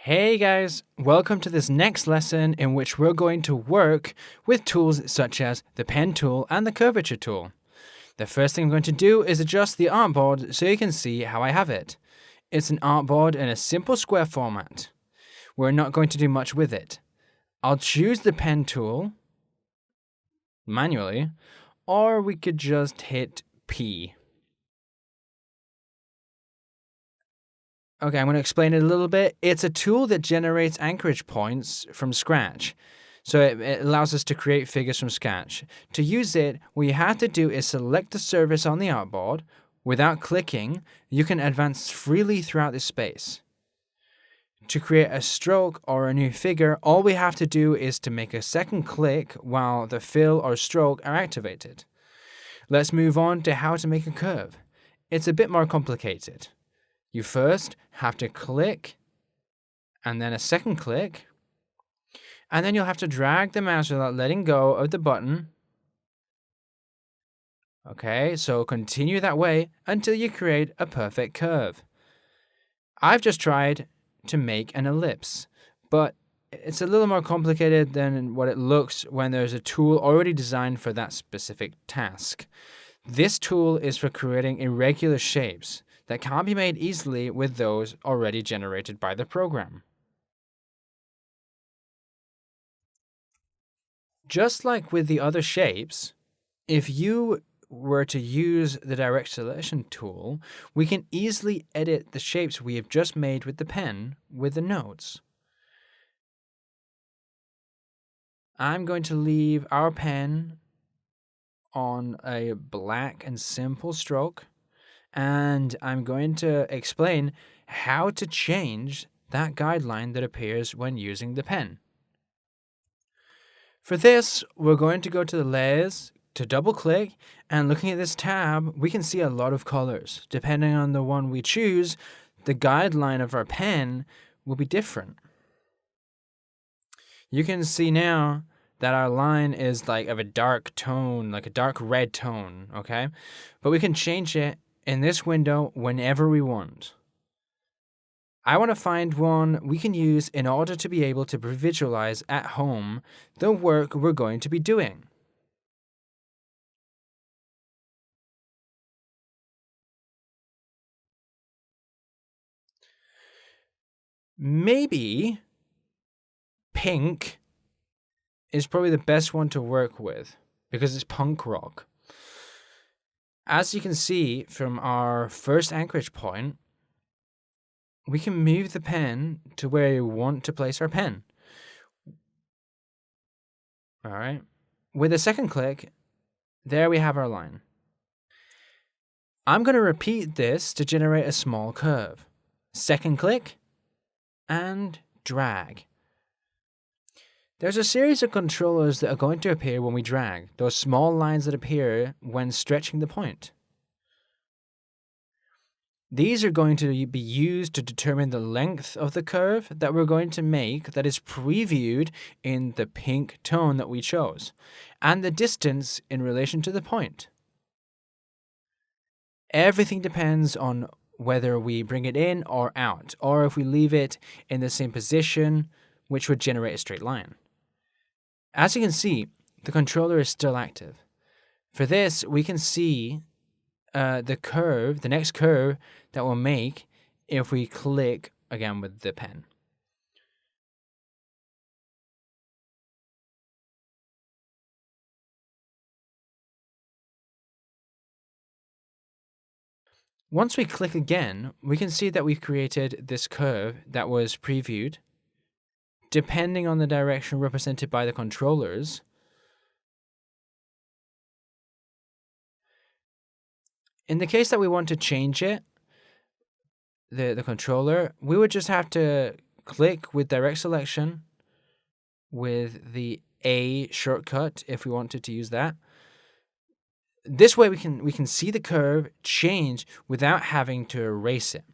Hey guys, welcome to this next lesson in which we're going to work with tools such as the pen tool and the curvature tool. The first thing I'm going to do is adjust the artboard so you can see how I have it. It's an artboard in a simple square format. We're not going to do much with it. I'll choose the pen tool manually, or we could just hit P. Okay, I'm going to explain it a little bit. It's a tool that generates Anchorage points from scratch. So it allows us to create figures from scratch. To use it, what you have to do is select the surface on the artboard. Without clicking, you can advance freely throughout this space. To create a stroke or a new figure, all we have to do is to make a second click while the fill or stroke are activated. Let's move on to how to make a curve. It's a bit more complicated. You first have to click, and then a second click, and then you'll have to drag the mouse without letting go of the button. Okay, so continue that way until you create a perfect curve. I've just tried to make an ellipse, but it's a little more complicated than what it looks when there's a tool already designed for that specific task. This tool is for creating irregular shapes that can't be made easily with those already generated by the program. Just like with the other shapes, if you were to use the direct selection tool, we can easily edit the shapes we have just made with the pen with the nodes. I'm going to leave our pen on a black and simple stroke, and I'm going to explain how to change that guideline that appears when using the pen. For this, we're going to go to the layers to double click, and looking at this tab, we can see a lot of colors. Depending on the one we choose, the guideline of our pen will be different. You can see now that our line is like of a dark tone, like a dark red tone, okay? But we can change it in this window whenever we want. I want to find one we can use in order to be able to visualize at home the work we're going to be doing. Maybe pink is probably the best one to work with because it's punk rock. As you can see from our first anchorage point, we can move the pen to where we want to place our pen. All right. With a second click, there we have our line. I'm going to repeat this to generate a small curve. Second click, and drag. There's a series of controllers that are going to appear when we drag, those small lines that appear when stretching the point. These are going to be used to determine the length of the curve that we're going to make that is previewed in the pink tone that we chose, and the distance in relation to the point. Everything depends on whether we bring it in or out, or if we leave it in the same position, which would generate a straight line. As you can see, the controller is still active. For this, we can see the next curve that we'll make if we click again with the pen. Once we click again, we can see that we've created this curve that was previewed. Depending on the direction represented by the controllers, in the case that we want to change it, the controller, we would just have to click with direct selection with the A shortcut if we wanted to use that. This way we can see the curve change without having to erase it.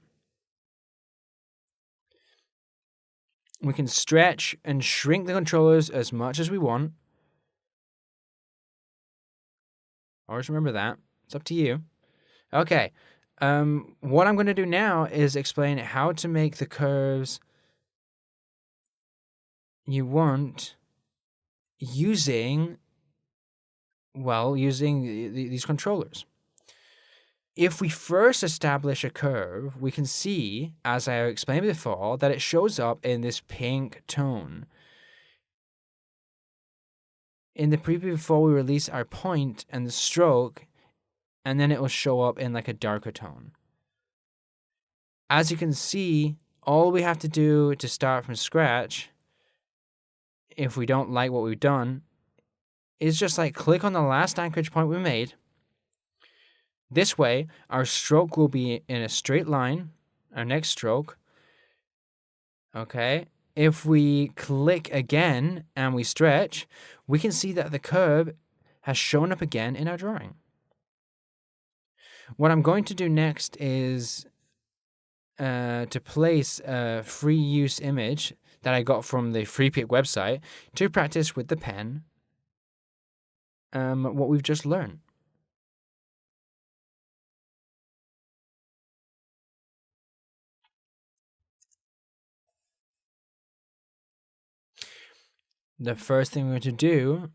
We can stretch and shrink the controllers as much as we want. Always remember that. It's up to you. Okay. What I'm going to do now is explain how to make the curves you want using these controllers. If we first establish a curve, we can see, as I explained before, that it shows up in this pink tone. In the preview before, we release our point and the stroke, and then it will show up in like a darker tone. As you can see, all we have to do to start from scratch, if we don't like what we've done, is just like click on the last anchorage point we made. This way, our stroke will be in a straight line, our next stroke. Okay. If we click again and we stretch, we can see that the curve has shown up again in our drawing. What I'm going to do next is to place a free use image that I got from the Freepik website to practice with the pen what we've just learned. The first thing we're going to do,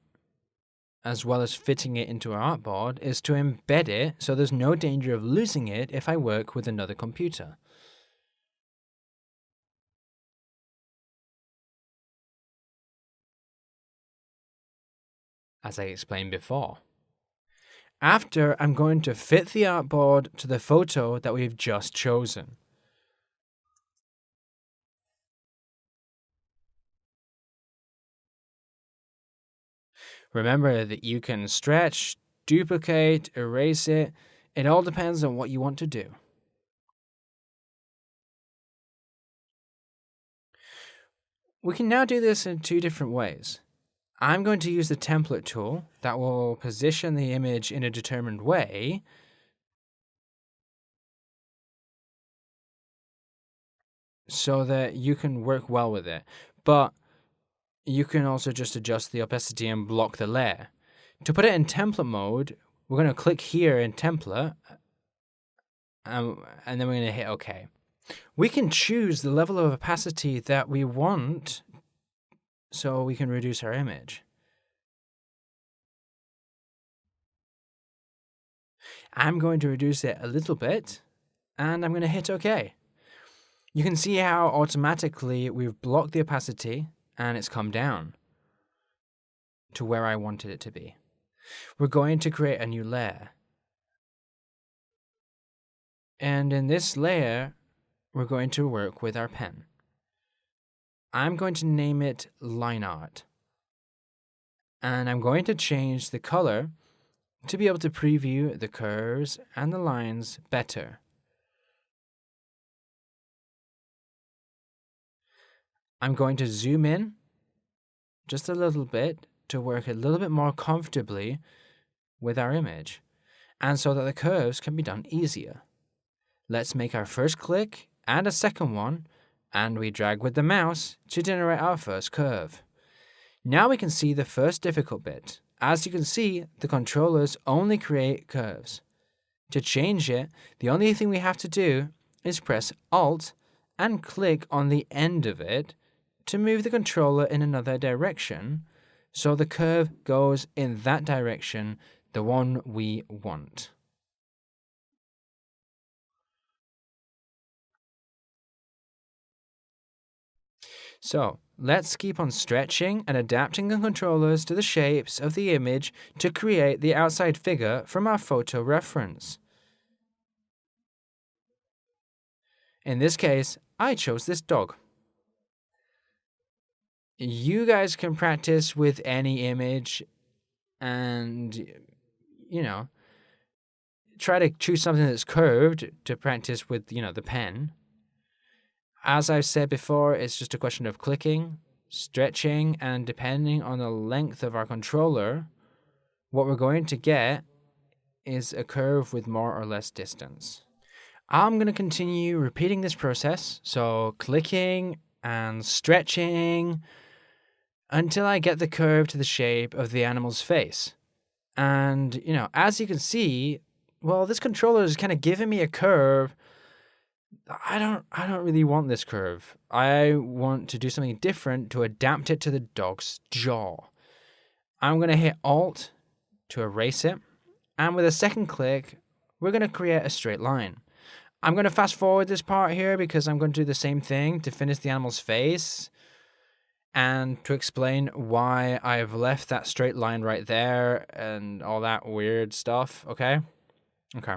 as well as fitting it into our artboard, is to embed it so there's no danger of losing it if I work with another computer. As I explained before. After, I'm going to fit the artboard to the photo that we've just chosen. Remember that you can stretch, duplicate, erase it. It all depends on what you want to do. We can now do this in two different ways. I'm going to use the template tool that will position the image in a determined way so that you can work well with it. But you can also just adjust the opacity and block the layer. To put it in template mode, we're going to click here in template, and then we're going to hit OK. We can choose the level of opacity that we want so we can reduce our image. I'm going to reduce it a little bit, and I'm going to hit OK. You can see how automatically we've blocked the opacity and it's come down to where I wanted it to be. We're going to create a new layer. And in this layer, we're going to work with our pen. I'm going to name it Line Art. And I'm going to change the color to be able to preview the curves and the lines better. I'm going to zoom in just a little bit to work a little bit more comfortably with our image, and so that the curves can be done easier. Let's make our first click and a second one, and we drag with the mouse to generate our first curve. Now we can see the first difficult bit. As you can see, the controllers only create curves. To change it, the only thing we have to do is press Alt and click on the end of it to move the controller in another direction, so the curve goes in that direction, the one we want. So, let's keep on stretching and adapting the controllers to the shapes of the image to create the outside figure from our photo reference. In this case, I chose this dog. You guys can practice with any image and, try to choose something that's curved to practice with, the pen. As I've said before, it's just a question of clicking, stretching, and depending on the length of our controller, what we're going to get is a curve with more or less distance. I'm going to continue repeating this process, so clicking and stretching until I get the curve to the shape of the animal's face. And, as you can see, well, this controller is kind of giving me a curve I don't really want this curve. I want to do something different to adapt it to the dog's jaw. I'm going to hit Alt to erase it, and with a second click, we're going to create a straight line. I'm going to fast forward this part here because I'm going to do the same thing to finish the animal's face and to explain why I've left that straight line right there and all that weird stuff, okay? Okay.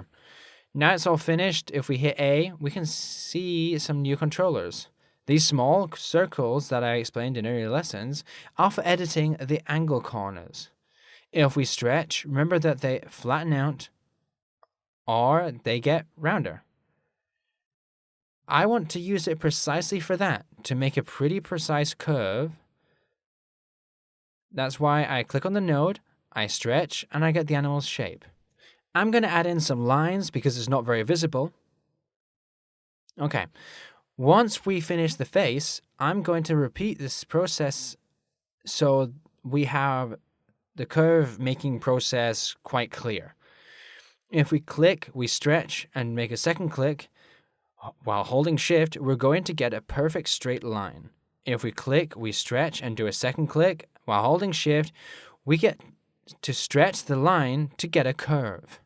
Now it's all finished. If we hit A, we can see some new controllers. These small circles that I explained in earlier lessons are for editing the angle corners. If we stretch, remember that they flatten out or they get rounder. I want to use it precisely for that, to make a pretty precise curve. That's why I click on the node, I stretch, and I get the animal's shape. I'm going to add in some lines because it's not very visible. Okay, once we finish the face, I'm going to repeat this process so we have the curve making process quite clear. If we click, we stretch, and make a second click, while holding shift, we're going to get a perfect straight line. If we click, we stretch, and do a second click, while holding shift, we get to stretch the line to get a curve.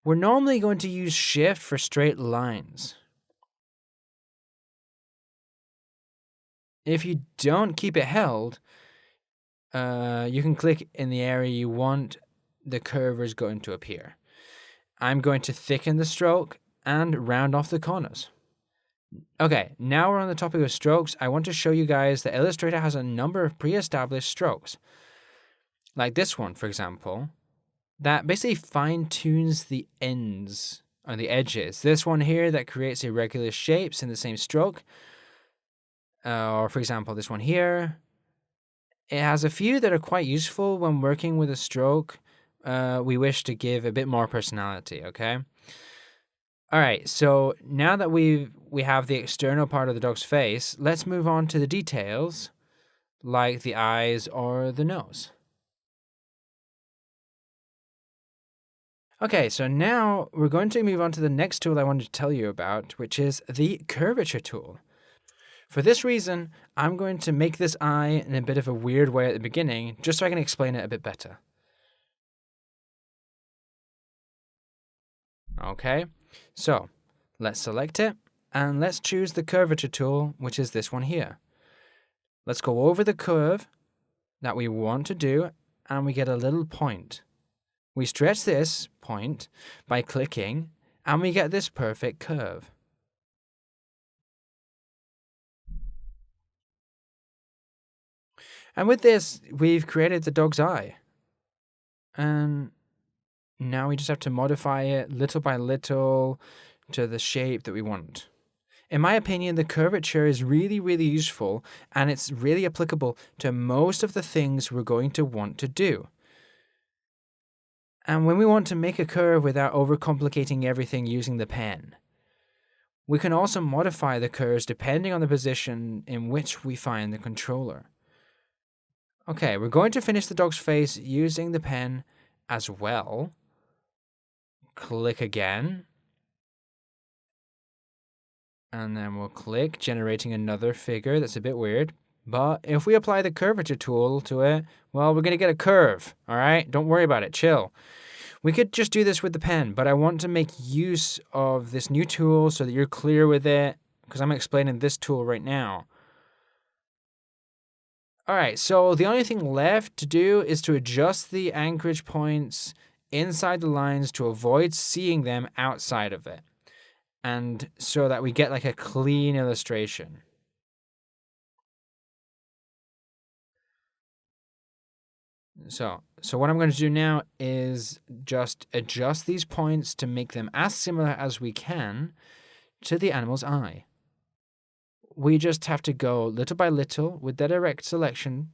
We're normally going to use shift for straight lines. If you don't keep it held, you can click in the area you want the curve is going to appear. I'm going to thicken the stroke and round off the corners. Okay, now we're on the topic of strokes. I want to show you guys that Illustrator has a number of pre-established strokes. Like this one, for example, that basically fine-tunes the ends or the edges. This one here that creates irregular shapes in the same stroke. Or for example, this one here. It has a few that are quite useful when working with a stroke we wish to give a bit more personality, okay? All right, so now that we have the external part of the dog's face, let's move on to the details, like the eyes or the nose. Okay, so now we're going to move on to the next tool I wanted to tell you about, which is the Curvature Tool. For this reason, I'm going to make this eye in a bit of a weird way at the beginning, just so I can explain it a bit better. Okay, so let's select it, and let's choose the Curvature tool, which is this one here. Let's go over the curve that we want to do, and we get a little point. We stretch this point by clicking, and we get this perfect curve. And with this, we've created the dog's eye. And now we just have to modify it little by little to the shape that we want. In my opinion, the curvature is really, really useful, and it's really applicable to most of the things we're going to want to do. And when we want to make a curve without overcomplicating everything using the pen, we can also modify the curves depending on the position in which we find the controller. Okay, we're going to finish the dog's face using the pen as well. Click again. And then we'll click, generating another figure. That's a bit weird. But if we apply the curvature tool to it, well, we're going to get a curve, all right? Don't worry about it. Chill. We could just do this with the pen, but I want to make use of this new tool so that you're clear with it, because I'm explaining this tool right now. All right, so the only thing left to do is to adjust the anchorage points inside the lines to avoid seeing them outside of it, and so that we get like a clean illustration. So what I'm going to do now is just adjust these points to make them as similar as we can to the animal's eye. We just have to go little by little with the direct selection,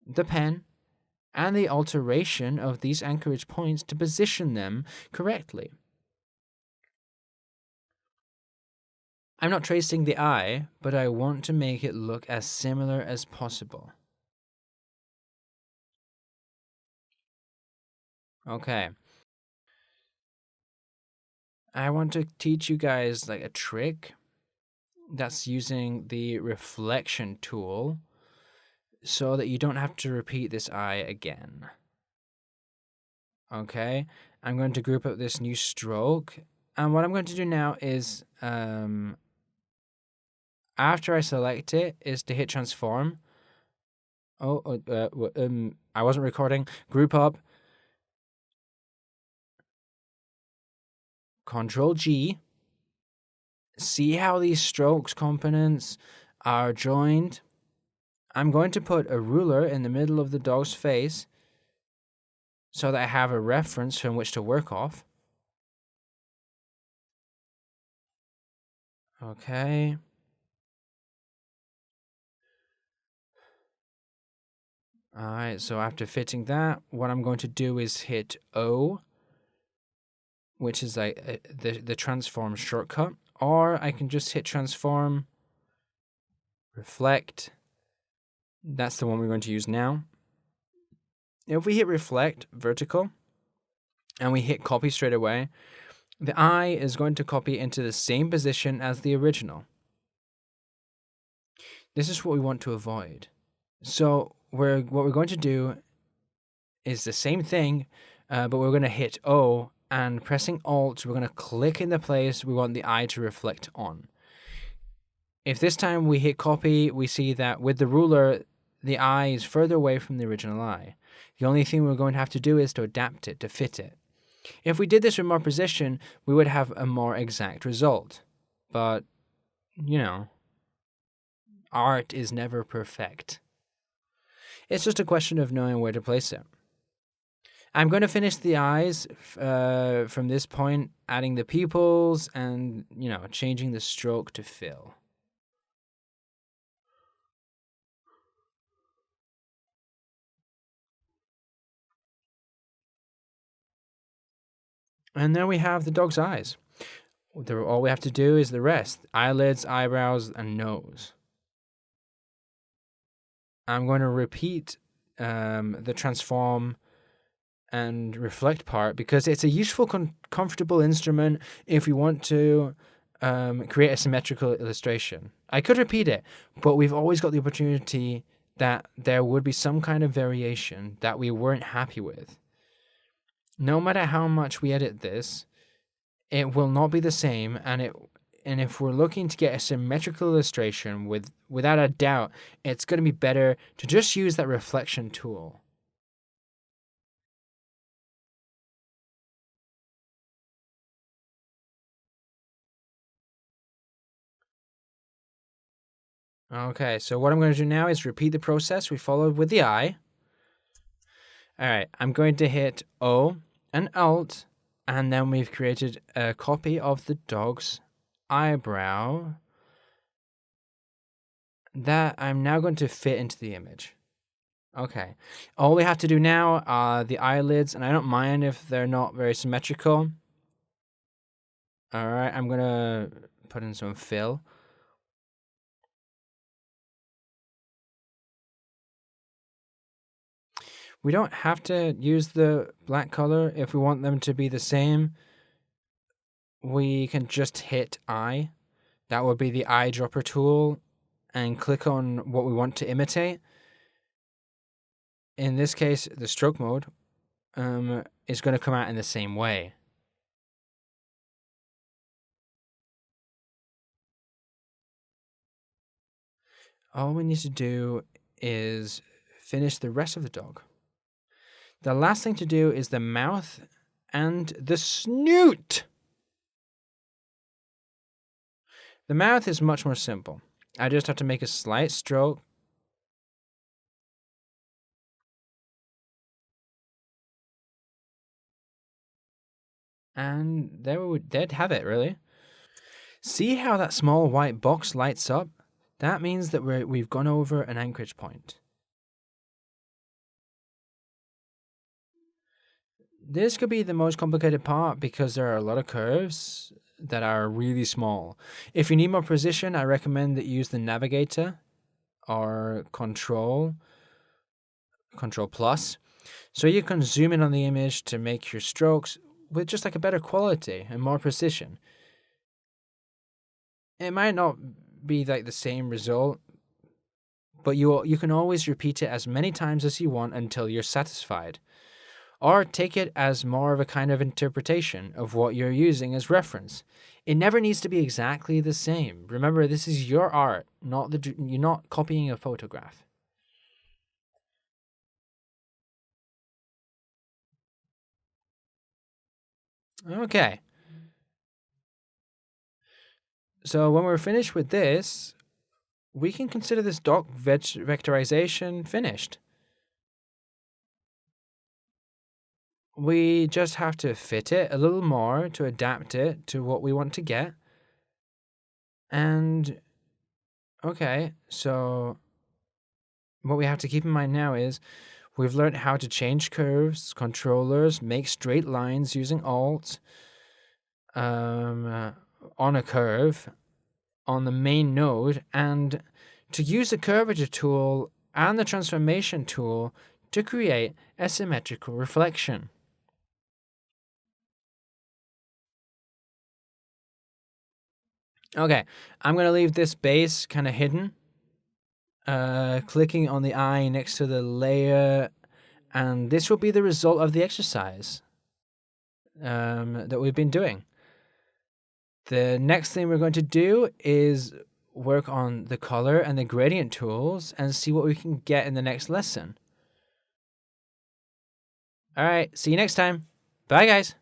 the pen, and the alteration of these anchorage points to position them correctly. I'm not tracing the eye, but I want to make it look as similar as possible. Okay. I want to teach you guys like a trick that's using the reflection tool so that you don't have to repeat this eye again. Okay, I'm going to group up this new stroke, and what I'm going to do now is, after I select it, is to hit transform. I wasn't recording. Group up. Control G. See how these strokes components are joined? I'm going to put a ruler in the middle of the dog's face so that I have a reference from which to work off. Okay. Alright, so after fitting that, what I'm going to do is hit O, which is like the transform shortcut, or I can just hit transform, reflect. That's the one we're going to use now. If we hit reflect, vertical, and we hit copy straight away, the eye is going to copy into the same position as the original. This is what we want to avoid. So what we're going to do is the same thing, but we're going to hit O, and pressing Alt, we're going to click in the place we want the eye to reflect on. If this time we hit copy, we see that with the ruler, the eye is further away from the original eye. The only thing we're going to have to do is to adapt it, to fit it. If we did this with more precision, we would have a more exact result. But, you know, art is never perfect. It's just a question of knowing where to place it. I'm going to finish the eyes from this point, adding the pupils and, changing the stroke to fill. And then we have the dog's eyes. All we have to do is the rest: eyelids, eyebrows, and nose. I'm going to repeat the transform and reflect part because it's a useful, comfortable instrument if we want to create a symmetrical illustration. I could repeat it, but we've always got the opportunity that there would be some kind of variation that we weren't happy with. No matter how much we edit this, it will not be the same, and if we're looking to get a symmetrical illustration, without a doubt, it's going to be better to just use that reflection tool. Okay, so what I'm going to do now is repeat the process we followed with the eye. All right, I'm going to hit O and Alt, and then we've created a copy of the dog's eyebrow that I'm now going to fit into the image. Okay, all we have to do now are the eyelids, and I don't mind if they're not very symmetrical. All right, I'm going to put in some fill. We don't have to use the black color if we want them to be the same. We can just hit I. That would be the eyedropper tool, and click on what we want to imitate. In this case, the stroke mode is going to come out in the same way. All we need to do is finish the rest of the dog. The last thing to do is the mouth and the snoot. The mouth is much more simple. I just have to make a slight stroke. And they'd have it, really. See how that small white box lights up? That means that we've gone over an anchorage point. This could be the most complicated part because there are a lot of curves that are really small. If you need more precision, I recommend that you use the navigator or control plus. So you can zoom in on the image to make your strokes with just like a better quality and more precision. It might not be like the same result, but you can always repeat it as many times as you want until you're satisfied. Or take it as more of a kind of interpretation of what you're using as reference. It never needs to be exactly the same. Remember, this is your art, you're not copying a photograph. Okay. So when we're finished with this, we can consider this dot vectorization finished. We just have to fit it a little more to adapt it to what we want to get. And okay, so what we have to keep in mind now is we've learned how to change curves, controllers, make straight lines using Alt on a curve on the main node, and to use the Curvature tool and the Transformation tool to create a symmetrical reflection. Okay, I'm going to leave this base kind of hidden. Clicking on the eye next to the layer, and this will be the result of the exercise that we've been doing. The next thing we're going to do is work on the color and the gradient tools and see what we can get in the next lesson. All right, see you next time. Bye, guys.